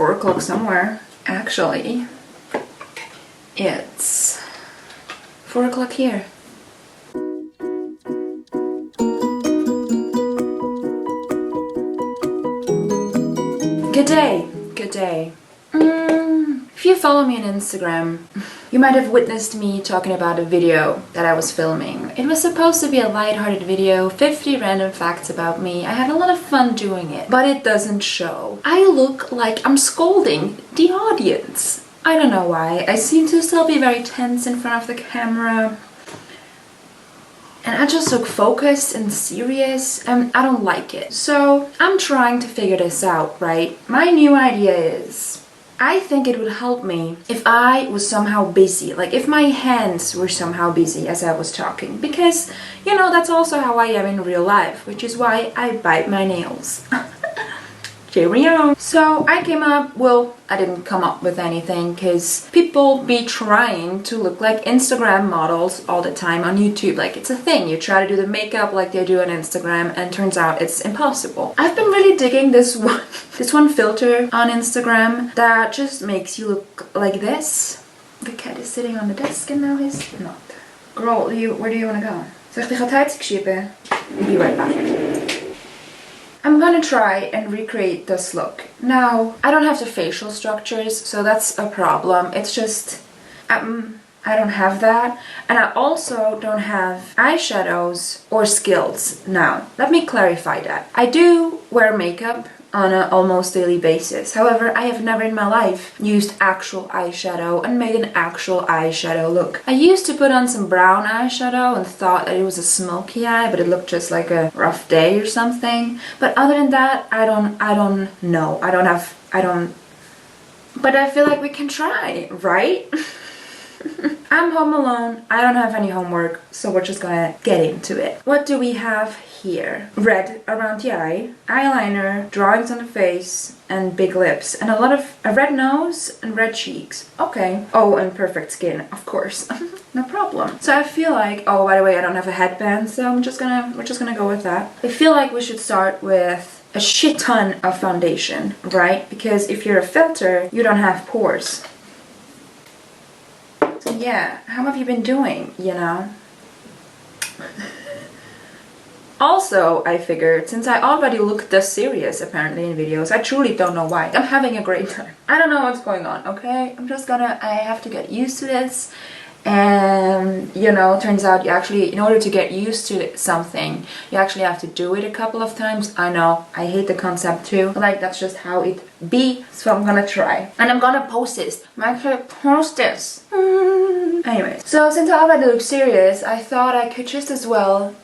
4 o'clock somewhere. Actually, it's 4 o'clock here. Good day. Good day. If you follow me on Instagram, you might have witnessed me talking about a video that I was filming. It was supposed to be a lighthearted video, 50 random facts about me. I had a lot of fun doing it, but it doesn't show. I look like I'm scolding the audience. I don't know why. I seem to still be very tense in front of the camera. And I just look focused and serious, and I don't like it. So I'm trying to figure this out, right? My new idea is, I think it would help me if I was somehow busy, like if my hands were somehow busy as I was talking, because, you know, that's also how I am in real life, which is why I bite my nails. Cheerio! So I came up, well, I didn't come up with anything because people be trying to look like Instagram models all the time on YouTube. Like, it's a thing. You try to do the makeup like they do on Instagram and turns out it's impossible. I've been really digging this one filter on Instagram that just makes you look like this. The cat is sitting on the desk and now he's not. Girl, where do you want to go? Zeg die gaat huidschippen. I'll be right back. I'm gonna try and recreate this look. Now, I don't have the facial structures, so that's a problem. It's just, I don't have that. And I also don't have eyeshadows or skills. Now, let me clarify that. I do wear makeup on an almost daily basis. However, I have never in my life used actual eyeshadow and made an actual eyeshadow look. I used to put on some brown eyeshadow and thought that it was a smoky eye, but it looked just like a rough day or something. But other than that, I don't know. But I feel like we can try, right? I'm home alone, I don't have any homework, so we're just gonna get into it. What do we have here? Red around the eye, eyeliner, drawings on the face, and big lips, and a red nose and red cheeks. Okay. Oh, and perfect skin, of course. No problem. So I feel like, oh, by the way, I don't have a headband, so we're just gonna go with that. I feel like we should start with a shit ton of foundation, right? Because if you're a filter, you don't have pores. So yeah, how have you been doing, you know? Also, I figured, since I already look this serious apparently in videos, I truly don't know why. I'm having a great time. I don't know what's going on, okay? I have to get used to this. And, you know, turns out you actually, in order to get used to something, you actually have to do it a couple of times. I know, I hate the concept too. But like, that's just how it be. So I'm gonna try. And I'm gonna post this. I'm actually post this. Anyway, so since I already look serious, I thought I could just as well...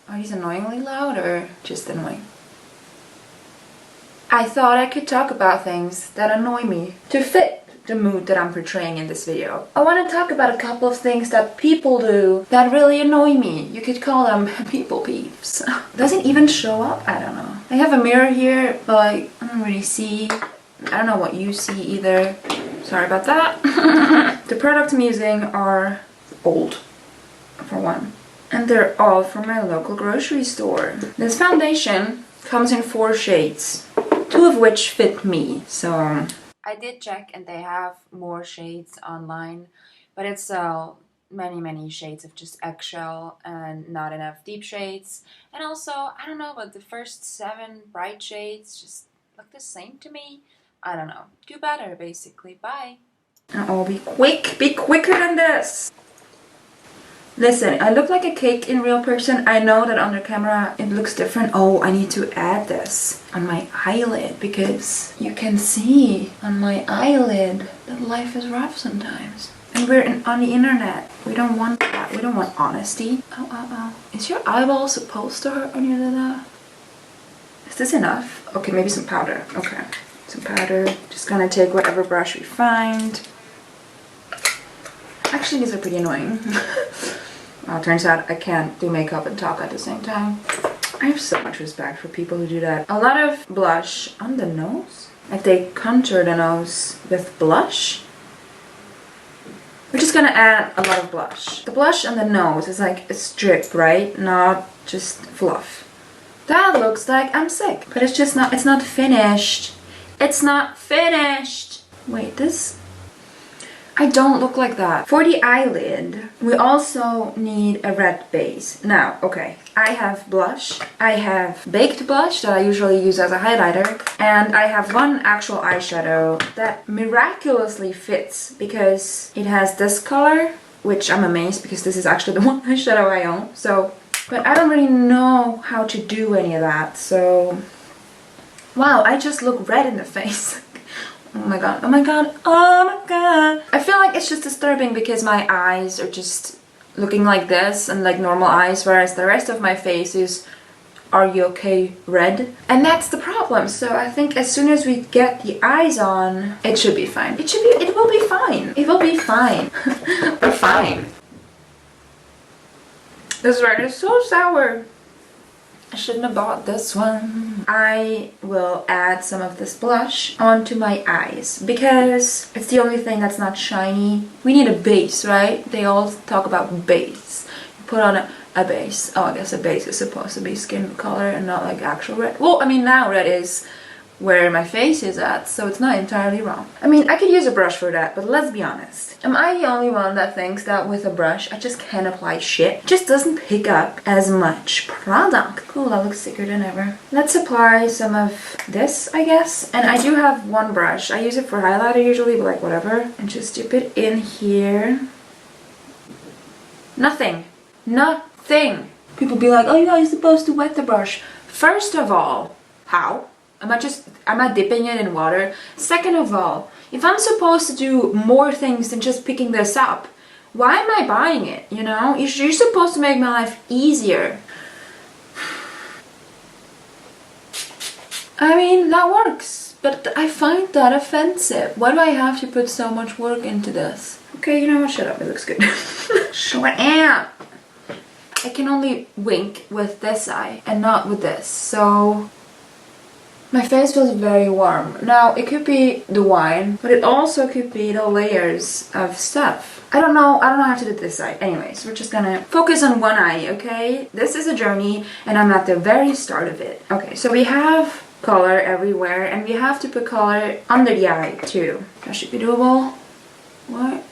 Are these annoyingly loud or just annoying? I thought I could talk about things that annoy me to fit the mood that I'm portraying in this video. I want to talk about a couple of things that people do that really annoy me. You could call them people peeves. Does it even show up? I don't know. I have a mirror here, but like, I don't really see. I don't know what you see either. Sorry about that. The products I'm using are old, for one. And they're all from my local grocery store. This foundation comes in 4 shades, 2 of which fit me, so... I did check and they have more shades online, but it's many shades of just eggshell and not enough deep shades. And also, I don't know, but the first 7 bright shades just look the same to me. I don't know. Do better, basically. Bye. Oh, be quick. Be quicker than this. Listen, I look like a cake in real person. I know that under camera it looks different. Oh, I need to add this on my eyelid because you can see on my eyelid that life is rough sometimes. And we're on the internet. We don't want that. We don't want honesty. Oh. Is your eyeball supposed to hurt when you do that? Is this enough? Okay, maybe some powder. Okay, some powder. Just gonna take whatever brush we find. Actually, these are pretty annoying. Well, it turns out I can't do makeup and talk at the same time. I have so much respect for people who do that. A lot of blush on the nose. Like they contour the nose with blush. We're just gonna add a lot of blush. The blush on the nose is like a strip, right? Not just fluff. That looks like I'm sick. But it's just not, it's not finished. It's not finished. Wait, this... I don't look like that. For the eyelid, we also need a red base. Now, okay, I have blush. I have baked blush that I usually use as a highlighter. And I have one actual eyeshadow that miraculously fits because it has this color, which I'm amazed because this is actually the one eyeshadow I own. So, but I don't really know how to do any of that. So, wow, I just look red in the face. Oh my god, oh my god, oh my god. I feel like it's just disturbing because my eyes are just looking like this and like normal eyes, whereas the rest of my face is, are you okay, red? And that's the problem. So I think as soon as we get the eyes on, it should be fine. It will be fine. It will be fine. We're fine. This red is so sour. I shouldn't have bought this one. I will add some of this blush onto my eyes because it's the only thing that's not shiny. We need a base, right? They all talk about base. You put on a base. Oh, I guess a base is supposed to be skin color and not like actual red. Well, I mean, now red is where my face is at, so it's not entirely wrong. I mean, I could use a brush for that, but let's be honest. Am I the only one that thinks that with a brush, I just can't apply shit? It just doesn't pick up as much product. Cool, that looks thicker than ever. Let's apply some of this, I guess. And I do have one brush. I use it for highlighter usually, but like whatever. And just dip it in here. Nothing. Nothing. People be like, oh yeah, you're supposed to wet the brush. First of all, how? Am I dipping it in water? Second of all, if I'm supposed to do more things than just picking this up, why am I buying it, you know? You're supposed to make my life easier. I mean, that works, but I find that offensive. Why do I have to put so much work into this? Okay, you know what? Shut up, it looks good. Shut up! I can only wink with this eye and not with this, so... My face feels very warm. Now, it could be the wine, but it also could be the layers of stuff. I don't know how to do this eye. Anyways, we're just gonna focus on one eye, okay? This is a journey, and I'm at the very start of it. Okay, so we have color everywhere, and we have to put color under the eye, too. That should be doable. What?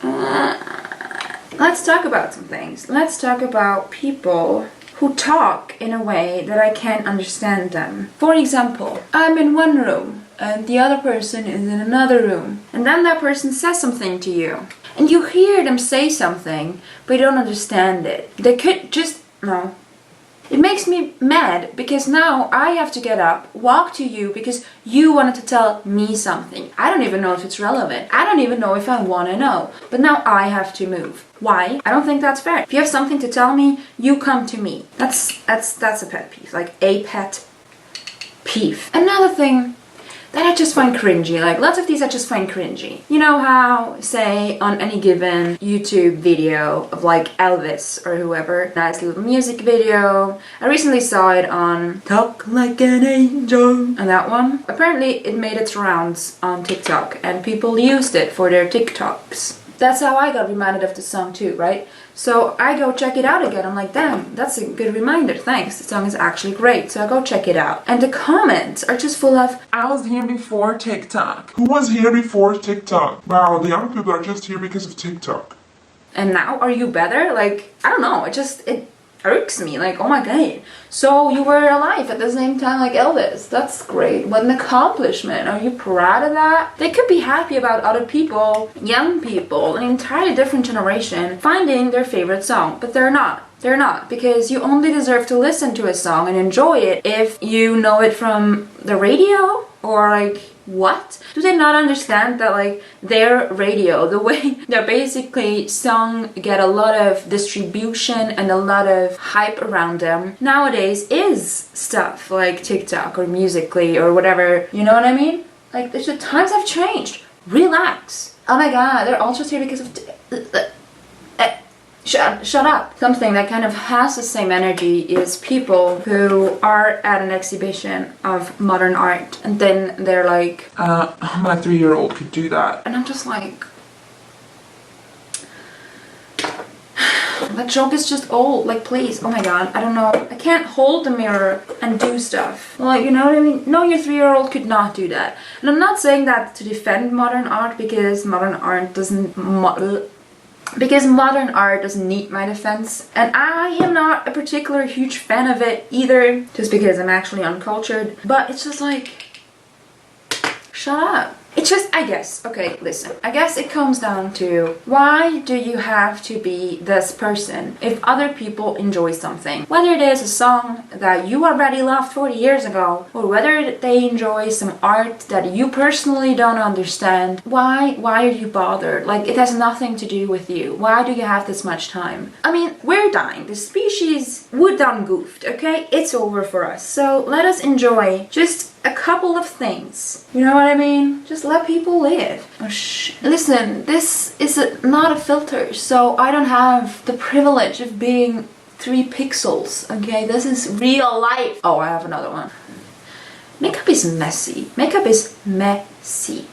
Let's talk about some things. Let's talk about people who talk in a way that I can't understand them. For example, I'm in one room and the other person is in another room, and then that person says something to you and you hear them say something but you don't understand it. They could just... no. It makes me mad because now I have to get up, walk to you because you wanted to tell me something. I don't even know if it's relevant. I don't even know if I want to know. But now I have to move. Why? I don't think that's fair. If you have something to tell me, you come to me. That's a pet peeve. Like a pet peeve. Another thing that I just find cringy, like lots of these I just find cringy. You know how, say, on any given YouTube video of like Elvis or whoever, nice little music video. I recently saw it on Talk Like an Angel, and that one. Apparently it made its rounds on TikTok and people used it for their TikToks. That's how I got reminded of the song too, right? So I go check it out again. I'm like, damn, that's a good reminder, thanks. The song is actually great. So I go check it out. And the comments are just full of, I was here before TikTok. Who was here before TikTok? Wow, the young people are just here because of TikTok. And now are you better? Like, I don't know, it irks me, like, oh my god. So you were alive at the same time like Elvis. That's great. What an accomplishment. Are you proud of that? They could be happy about other people, young people, an entirely different generation, finding their favorite song, but they're not. They're not, because you only deserve to listen to a song and enjoy it if you know it from the radio, or like, what? Do they not understand that like their radio, the way they're basically song get a lot of distribution and a lot of hype around them nowadays is stuff like TikTok or Musical.ly or whatever, you know what I mean? Like, the times have changed. Relax. Oh my god, they're all just here because of... Shut up. Something that kind of has the same energy is people who are at an exhibition of modern art and then they're like, my 3-year-old could do that. And I'm just like, That joke is just old. Like, please. Oh my god. I don't know. I can't hold the mirror and do stuff. Like, you know what I mean? No, your 3-year-old could not do that. And I'm not saying that to defend modern art, because modern art doesn't need my defense, and I am not a particular huge fan of it either, just because I'm actually uncultured. But it's just like, shut up. It's just, I guess, okay, listen, I guess it comes down to, why do you have to be this person if other people enjoy something? Whether it is a song that you already loved 40 years ago, or whether they enjoy some art that you personally don't understand, why are you bothered? Like, it has nothing to do with you. Why do you have this much time? I mean, we're dying. The species, we're done goofed, okay? It's over for us. So let us enjoy just a couple of things. You know what I mean? Just let people live. Oh, listen, this is not a filter, so I don't have the privilege of being 3 pixels, okay? This is real life. Oh, I have another one. Makeup is messy. Makeup is messy.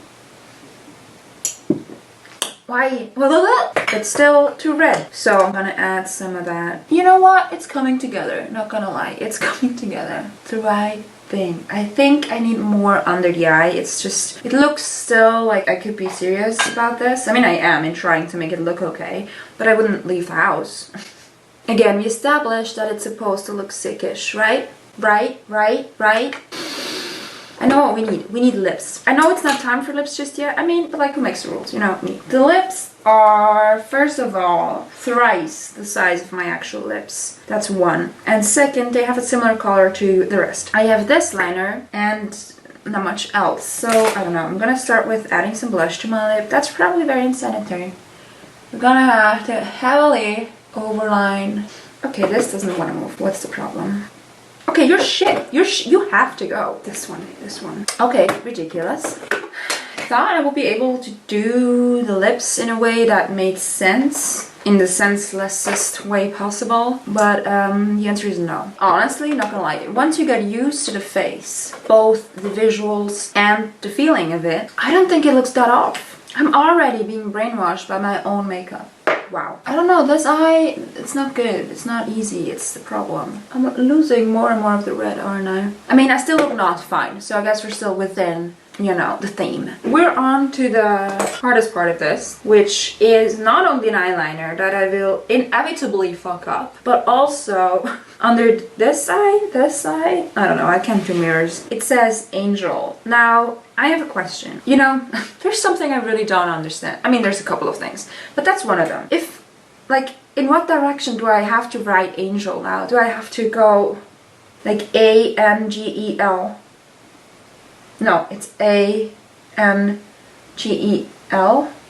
Why? It's still too red, so I'm gonna add some of that. You know what? It's coming together. Not gonna lie, it's coming together. The right thing. I think I need more under the eye. It's just, it looks still like I could be serious about this. I mean, I am in trying to make it look okay, but I wouldn't leave the house. Again, we established that it's supposed to look sickish, right? Right? I know what we need. We need lips. I know it's not time for lips just yet. I mean, but like, who makes the rules? You know me. The lips are, first of all, thrice the size of my actual lips. That's one. And second, they have a similar color to the rest. I have this liner and not much else. So, I don't know. I'm gonna start with adding some blush to my lip. That's probably very unsanitary. We're gonna have to heavily overline. Okay, this doesn't want to move. What's the problem? Okay, you're shit. You have to go. This one. Okay, ridiculous. Thought I would be able to do the lips in a way that made sense, in the senselessest way possible, but the answer is no. Honestly, not gonna lie, once you get used to the face, both the visuals and the feeling of it, I don't think it looks that off. I'm already being brainwashed by my own makeup. Wow. I don't know, this eye, it's not good. It's not easy, it's the problem. I'm losing more and more of the red, aren't I? I mean, I still look not fine, so I guess we're still within, you know, the theme. We're on to the hardest part of this, which is not only an eyeliner that I will inevitably fuck up, but also under this side, I don't know, I can't do mirrors. It says Angel. Now, I have a question. You know, there's something I really don't understand. I mean, there's a couple of things, but that's one of them. If, like, in what direction do I have to write Angel now? Do I have to go, like, A-N-G-E-L? No, it's A-N-G-E-L.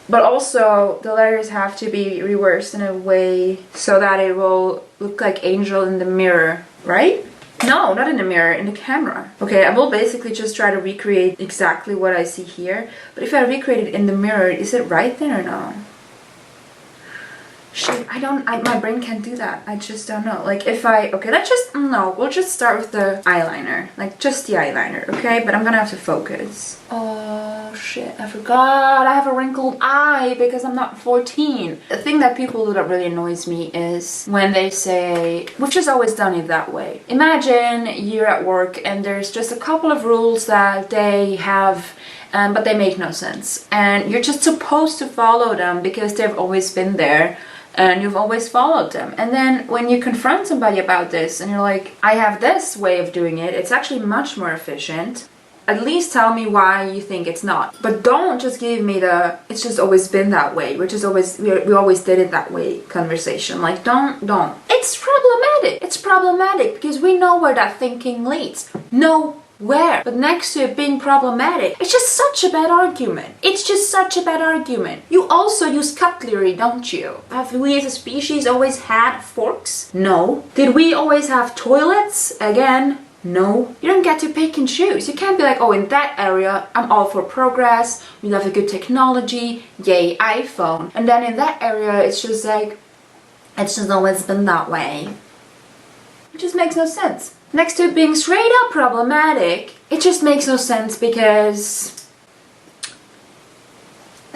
But also, the letters have to be reversed in a way so that it will look like Angel in the mirror, right? No, not in the mirror, in the camera. Okay, I will basically just try to recreate exactly what I see here. But if I recreate it in the mirror, is it right then or no? Shit, my brain can't do that. I just don't know. Like, if okay, we'll just start with the eyeliner. Like, just the eyeliner, okay? But I'm gonna have to focus. Oh, shit, I forgot. I have a wrinkled eye because I'm not 14. The thing that people do that really annoys me is when they say, we've just always done it that way. Imagine you're at work and there's just a couple of rules that they have, but they make no sense. And you're just supposed to follow them because they've always been there. And you've always followed them. And then when you confront somebody about this and you're like, I have this way of doing it, it's actually much more efficient, at least tell me why you think it's not. But don't just give me the, it's just always been that way, we always did it that way conversation. Like, don't. It's problematic. It's problematic because we know where that thinking leads. Nowhere. But next to it being problematic, it's just such a bad argument. It's just such a bad argument. You also use cutlery, don't you? Have we as a species always had forks? No. Did we always have toilets? Again, no. You don't get to pick and choose. You can't be like, oh, in that area, I'm all for progress, we love a good technology, yay, iPhone. And then in that area, it's just like, it's just always been that way. It just makes no sense. Next to it being straight up problematic, it just makes no sense because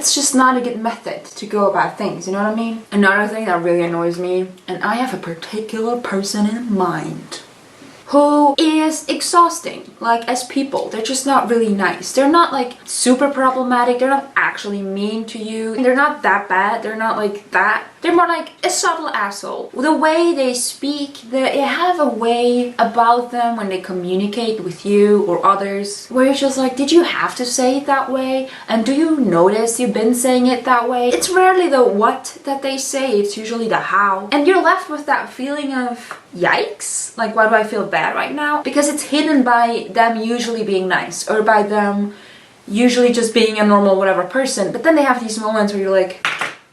It's just not a good method to go about things, you know what I mean? Another thing that really annoys me, and I have a particular person in mind who is exhausting, like, as people. They're just not really nice. They're not like super problematic, they're not actually mean to you, they're not that bad, they're not like that. They're more like a subtle asshole. The way they speak, they have a way about them when they communicate with you or others where you're just like, did you have to say it that way? And do you notice you've been saying it that way? It's rarely the what that they say, it's usually the how. And you're left with that feeling of, yikes, like, why do I feel bad right now? Because it's hidden by them usually being nice, or by them usually just being a normal whatever person. But then they have these moments where you're like,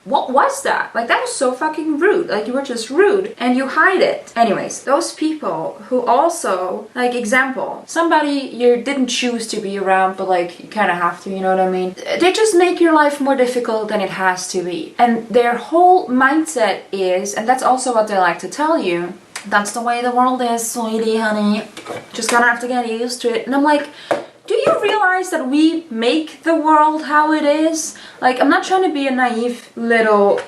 what was that? Like, that was so fucking rude. Like, you were just rude and you hide it. Anyways, those people who also, like, example, somebody you didn't choose to be around, but like, you kind of have to, you know what I mean? They just make your life more difficult than it has to be. And their whole mindset is, and that's also what they like to tell you, that's the way the world is, sweetie, honey. Just gonna have to get used to it. And I'm like, do you realize that we make the world how it is? Like, I'm not trying to be a naive little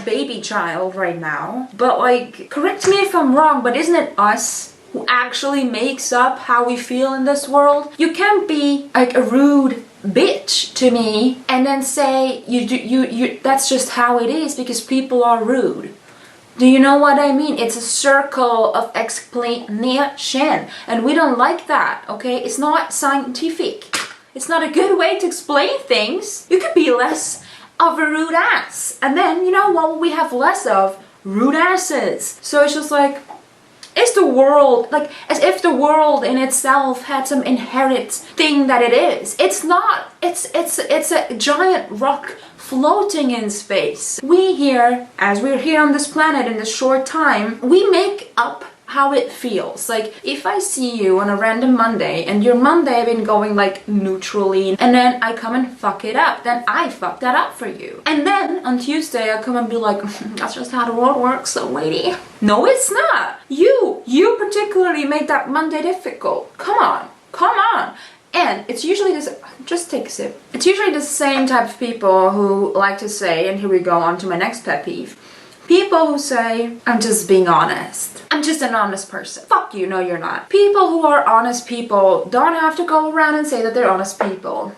baby child right now, but like, correct me if I'm wrong, but isn't it us who actually makes up how we feel in this world? You can't be like a rude bitch to me and then say you that's just how it is because people are rude. Do you know what I mean? It's a circle of explanation, and we don't like that, okay? It's not scientific. It's not a good way to explain things. You could be less of a rude ass, and then, you know what we have less of? Rude asses. So it's just like, is the world, like, as if the world in itself had some inherent thing that it is. It's not. It's a giant rock floating in space. We here, as we're here on this planet in this short time, we make up how it feels. Like, if I see you on a random Monday and your Monday been going like neutrally, and then I come and fuck it up, then I fuck that up for you. And then on Tuesday I come and be like, that's just how the world works, so lady. No, it's not. You particularly made that Monday difficult. Come on. And it's usually this, just take a sip. It's usually the same type of people who like to say, and here we go on to my next pet peeve. People who say, I'm just being honest. I'm just an honest person. Fuck you, no you're not. People who are honest people don't have to go around and say that they're honest people.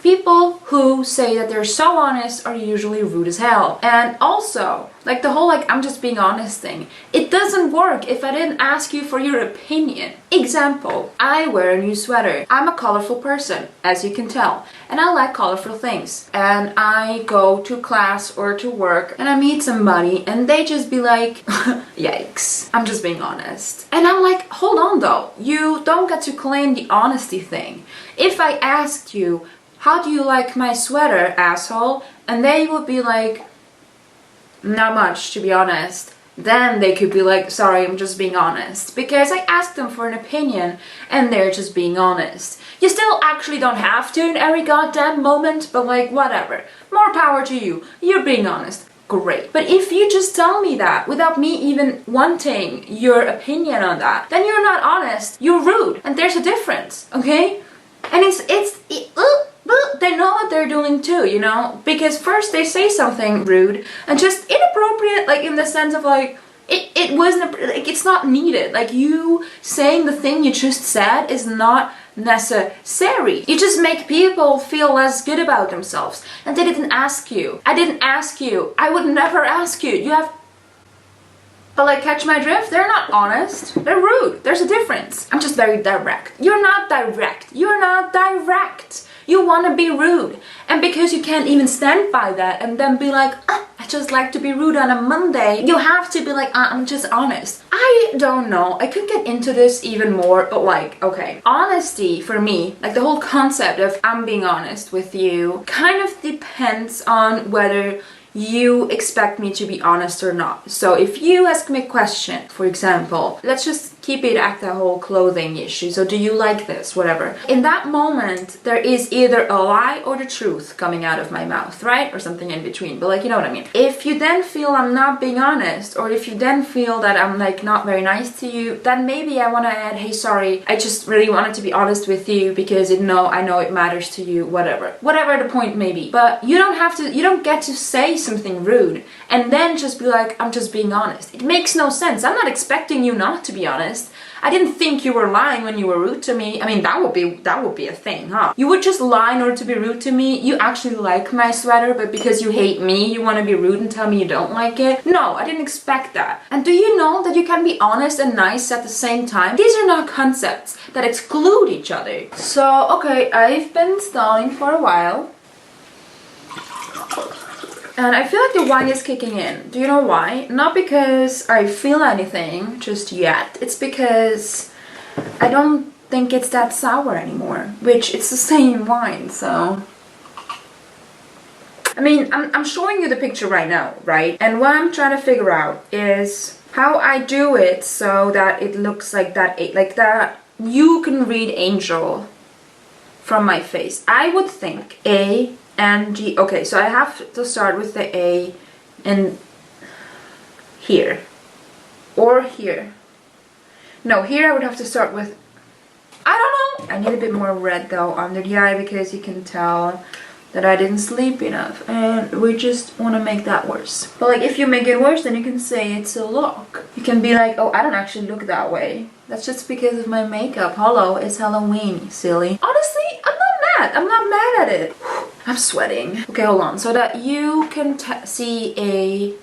People who say that they're so honest are usually rude as hell. And also, like, the whole like, I'm just being honest thing, it doesn't work if I didn't ask you for your opinion. Example, I wear a new sweater. I'm a colorful person, as you can tell, and I like colorful things. And I go to class or to work and I meet somebody and they just be like, yikes, I'm just being honest. And I'm like, hold on though, you don't get to claim the honesty thing. If I asked you, how do you like my sweater, asshole? And they would be like, not much, to be honest. Then they could be like, sorry, I'm just being honest. Because I asked them for an opinion and they're just being honest. You still actually don't have to in every goddamn moment, but like, whatever. More power to you. You're being honest. Great. But if you just tell me that without me even wanting your opinion on that, then you're not honest. You're rude. And there's a difference, okay? And they know what they're doing too, you know? Because first they say something rude and just inappropriate, like in the sense of like, it wasn't, like, it's not needed. Like, you saying the thing you just said is not necessary. You just make people feel less good about themselves. And they didn't ask you. I didn't ask you. I would never ask you. You have... But like, catch my drift? They're not honest. They're rude. There's a difference. I'm just very direct. You're not direct. You're not direct. You want to be rude. And because you can't even stand by that and then be like, I just like to be rude on a Monday, you have to be like, I'm just honest. I don't know. I could get into this even more, but like, okay. Honesty for me, like the whole concept of I'm being honest with you, kind of depends on whether you expect me to be honest or not. So if you ask me a question, for example, let's just keep it at the whole clothing issue. So do you like this? Whatever. In that moment, there is either a lie or the truth coming out of my mouth, right? Or something in between. But like, you know what I mean. If you then feel I'm not being honest, or if you then feel that I'm like not very nice to you, then maybe I want to add, hey, sorry, I just really wanted to be honest with you because I know it matters to you, whatever the point may be. But you don't get to say something rude and then just be like, I'm just being honest. It makes no sense. I'm not expecting you not to be honest. I didn't think you were lying when you were rude to me. I mean, that would be a thing, huh? You would just lie in order to be rude to me. You actually like my sweater, but because you hate me, you want to be rude and tell me you don't like it? No, I didn't expect that. And do you know that you can be honest and nice at the same time? These are not concepts that exclude each other. So, okay, I've been stalling for a while. And I feel like the wine is kicking in. Do you know why? Not because I feel anything just yet. It's because I don't think it's that sour anymore. Which, it's the same wine, so... I mean, I'm showing you the picture right now, right? And what I'm trying to figure out is how I do it so that it looks like that you can read angel from my face. I would think A and G. Okay, so I have to start with the A and here. Or here. No, here I would have to start with... I don't know! I need a bit more red though under the eye because you can tell that I didn't sleep enough. And we just want to make that worse. But like, if you make it worse, then you can say it's a look. You can be like, oh, I don't actually look that way. That's just because of my makeup. Hello, it's Halloween, silly. Honestly, I'm not mad. I'm not mad at it. I'm sweating. Okay, hold on. So that you can see a...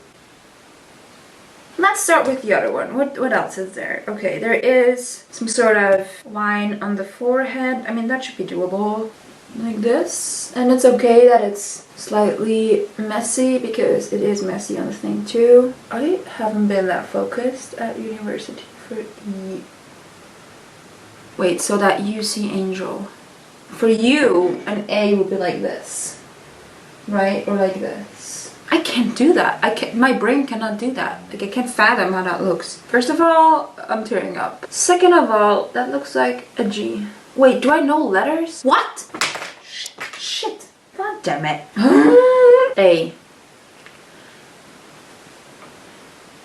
Let's start with the other one. What else is there? Okay, there is some sort of line on the forehead. I mean, that should be doable. Like this. And it's okay that it's slightly messy because it is messy on the thing too. I haven't been that focused at university for Wait, so that you see angel. For you, an A would be like this. Right? Or like this. I can't do that. My brain cannot do that. Like, I can't fathom how that looks. First of all, I'm tearing up. Second of all, that looks like a G. Wait, do I know letters? What? Shit. God damn it. A.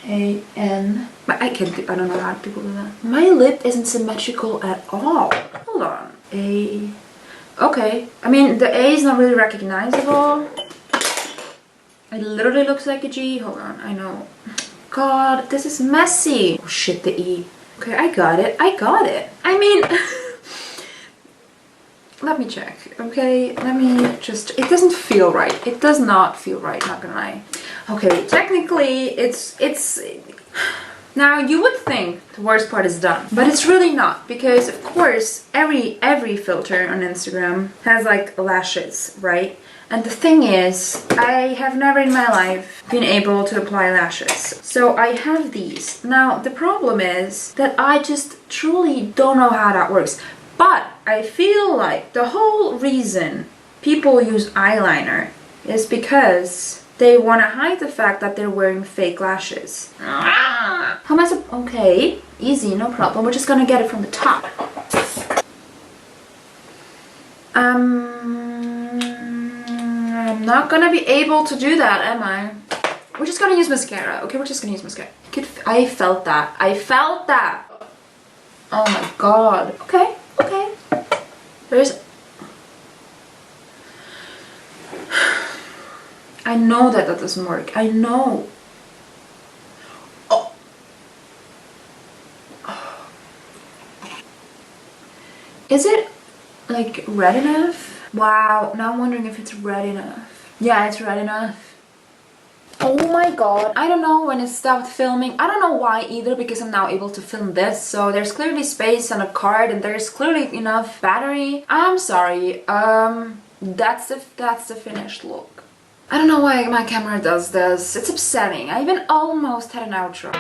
A-N. I don't know how people do that. My lip isn't symmetrical at all. Hold on. A. Okay. I mean, the A is not really recognizable. It literally looks like a G. Hold on. I know. God, this is messy. Oh shit, the E. Okay, I got it. I mean... Let me check, okay? Let me just... It doesn't feel right. It does not feel right, not gonna lie. Okay, technically, it's... Now, you would think the worst part is done, but it's really not, because of course, every filter on Instagram has like lashes, right? And the thing is, I have never in my life been able to apply lashes. So I have these. Now, the problem is that I just truly don't know how that works. But I feel like the whole reason people use eyeliner is because they want to hide the fact that they're wearing fake lashes. How am I okay, easy, no problem. We're just gonna get it from the top. I'm not gonna be able to do that, am I? We're just gonna use mascara. Okay, we're just gonna use mascara. I felt that. I felt that. Oh my god. Okay. Okay. There's... I know that doesn't work. I know. Oh. Is it like red enough? Wow, now I'm wondering if it's red enough. Yeah, it's red enough. Oh my god. I don't know when it stopped filming. I don't know why either, because I'm now able to film this. So there's clearly space on a card and there's clearly enough battery. I'm sorry. That's the finished look. I don't know why my camera does this. It's upsetting. I even almost had an outro.